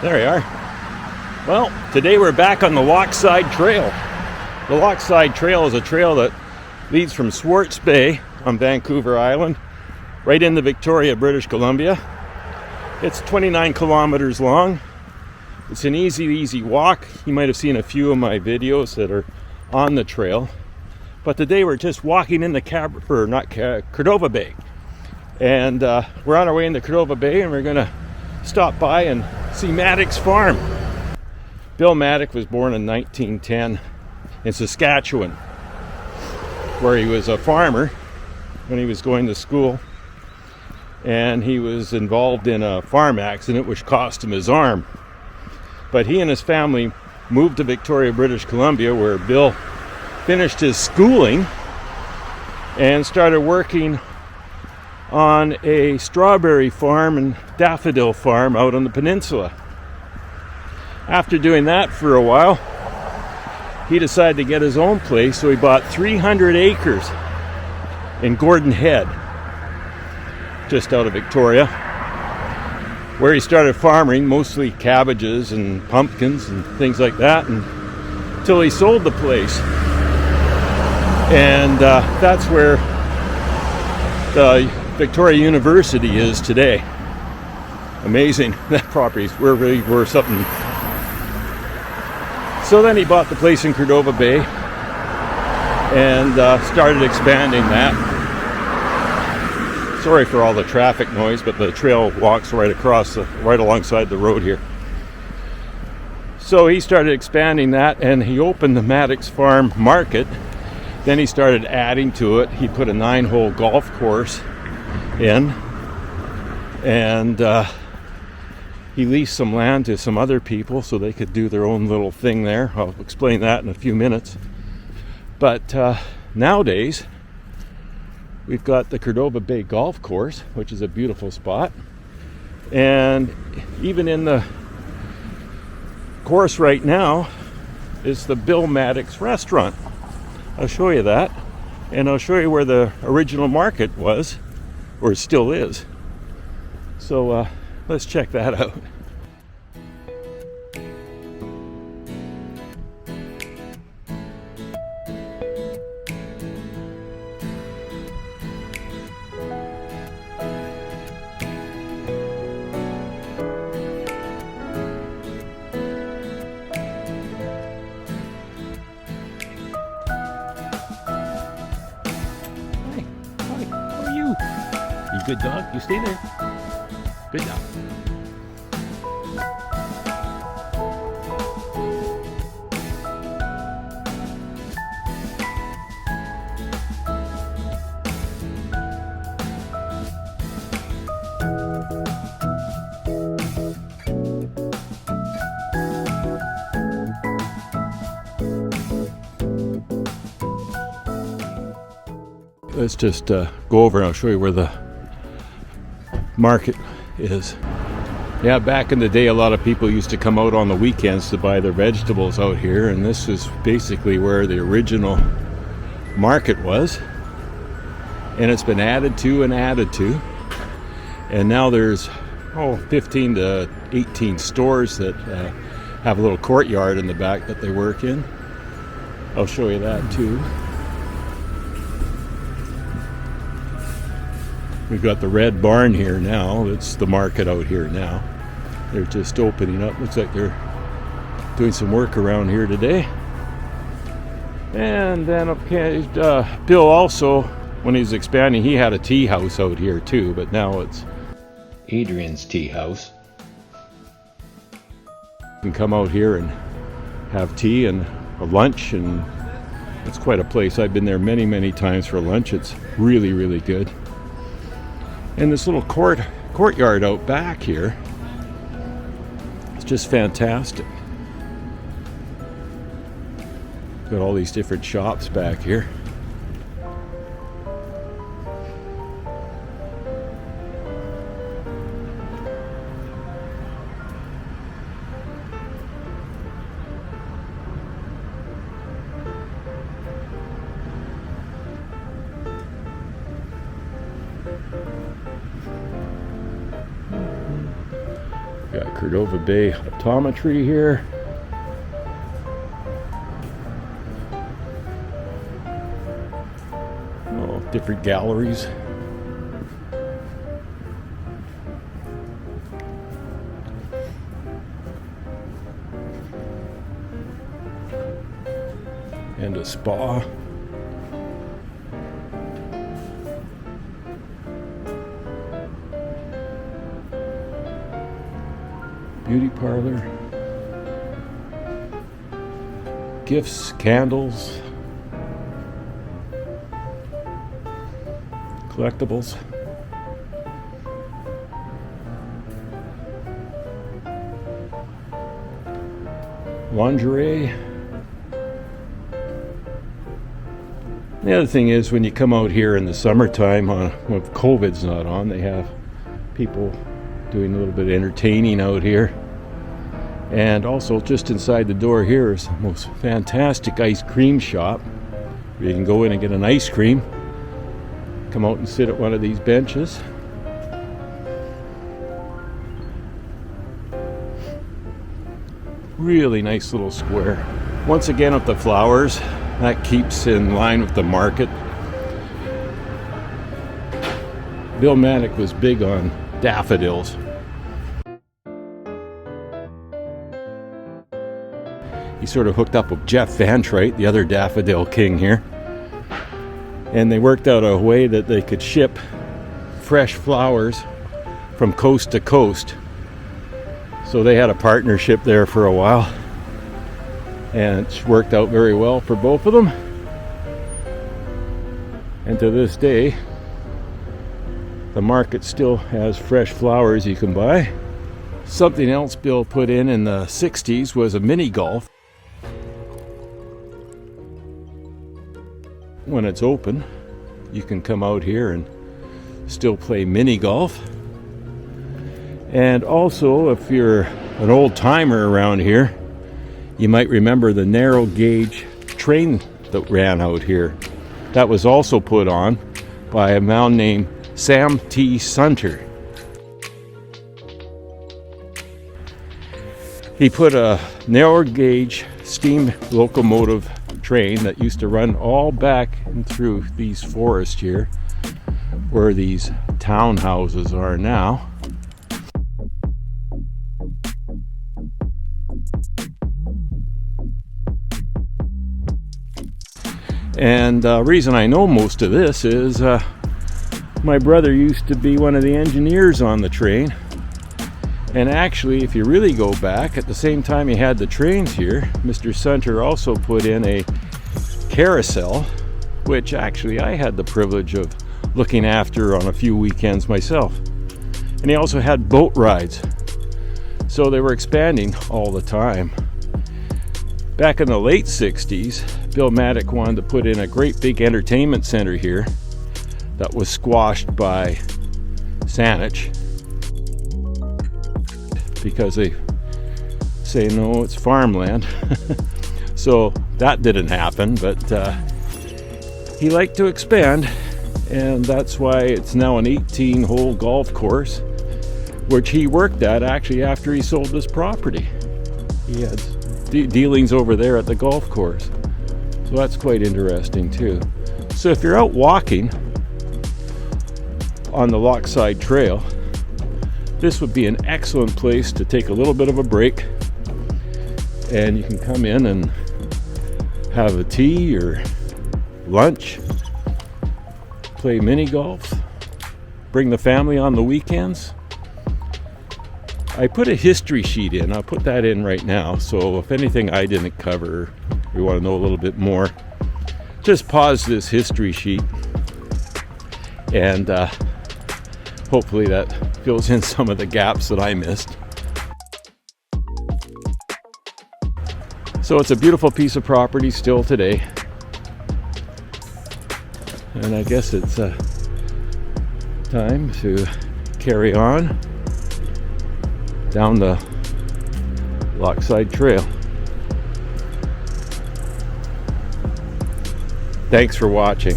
There you are. Well, today we're back on the Lochside Trail. The Lochside Trail is a trail that leads from Swartz Bay on Vancouver Island right into Victoria, British Columbia. It's 29 kilometers long. It's an easy walk. You might have seen a few of my videos that are on the trail. But today we're just walking into Cordova Bay. And we're on our way into Cordova Bay, and we're going to stop by and see Maddox Farm. Bill Maddox was born in 1910 in Saskatchewan, where he was a farmer when he was going to school. And he was involved in a farm accident which cost him his arm. But he and his family moved to Victoria, British Columbia, where Bill finished his schooling and started working on a strawberry farm and daffodil farm out on the peninsula. After doing that for a while, he decided to get his own place, so he bought 300 acres in Gordon Head, just out of Victoria, where he started farming mostly cabbages and pumpkins and things like that, until he sold the place. And that's where the Victoria University is today. Amazing. That property's really worth something. So then he bought the place in Cordova Bay and started expanding that. Sorry for all the traffic noise, but the trail walks right alongside the road here. So he started expanding that, and he opened the Maddox Farm Market. Then he started adding to it. He put a 9-hole golf course in, and he leased some land to some other people so they could do their own little thing there. I'll explain that in a few minutes. But nowadays, we've got the Cordova Bay Golf Course, which is a beautiful spot. And even in the course right now is the Bill Maddox restaurant. I'll show you that. And I'll show you where the original market was, or still is. So let's check that out. You good dog? You stay there. Good dog. Let's just go over and I'll show you where the market is. Yeah, back in the day, a lot of people used to come out on the weekends to buy their vegetables out here, and this is basically where the original market was, and it's been added to, and now there's 15 to 18 stores that have a little courtyard in the back that they work in. I'll show you that too. We've got the red barn here now. It's the market out here now. They're just opening up. Looks like they're doing some work around here today. And then Bill also, when he was expanding, he had a tea house out here too, but now it's Adrian's Tea House. You can come out here and have tea and a lunch, and it's quite a place. I've been there many times for lunch. It's really good. And this little courtyard out back here, it's just fantastic. Got all these different shops back here. Got Cordova Bay Optometry here. Oh, different galleries. And a spa. Beauty parlor. Gifts, candles, collectibles. Lingerie. The other thing is, when you come out here in the summertime, when COVID's not on, they have people doing a little bit of entertaining out here. And also, just inside the door here is the most fantastic ice cream shop, where you can go in and get an ice cream, come out and sit at one of these benches. Really nice little square. Once again, with the flowers, that keeps in line with the market. Bill Maddock was big on daffodils. He sort of hooked up with Jeff Van Trite, the other daffodil king here. And they worked out a way that they could ship fresh flowers from coast to coast. So they had a partnership there for a while. And it's worked out very well for both of them. And to this day, the market still has fresh flowers you can buy. Something else Bill put in the 60s was a mini golf. When it's open, you can come out here and still play mini golf. And also, if you're an old timer around here, you might remember the narrow gauge train that ran out here. That was also put on by a man named Sam T. Sunter. He put a narrow gauge steam locomotive train that used to run all back and through these forests here, where these townhouses are now. And the reason I know most of this is my brother used to be one of the engineers on the train. And actually, if you really go back, at the same time he had the trains here, Mr. Sunter also put in a carousel, which actually I had the privilege of looking after on a few weekends myself. And he also had boat rides. So they were expanding all the time. Back in the late 60s, Bill Maddock wanted to put in a great big entertainment center here that was squashed by Saanich, because they say no, it's farmland. So that didn't happen, but he liked to expand, and that's why it's now an 18-hole golf course, which he worked at actually after he sold this property. He had dealings over there at the golf course, so that's quite interesting too. So if you're out walking on the Lochside Trail, this would be an excellent place to take a little bit of a break, and you can come in and have a tea or lunch, play mini golf, bring the family on the weekends. I put a history sheet in. I'll put that in right now, so if anything I didn't cover, you want to know a little bit more, just pause this history sheet, and hopefully that fills in some of the gaps that I missed. So it's a beautiful piece of property still today. And I guess it's time to carry on down the Lochside Trail. Thanks for watching.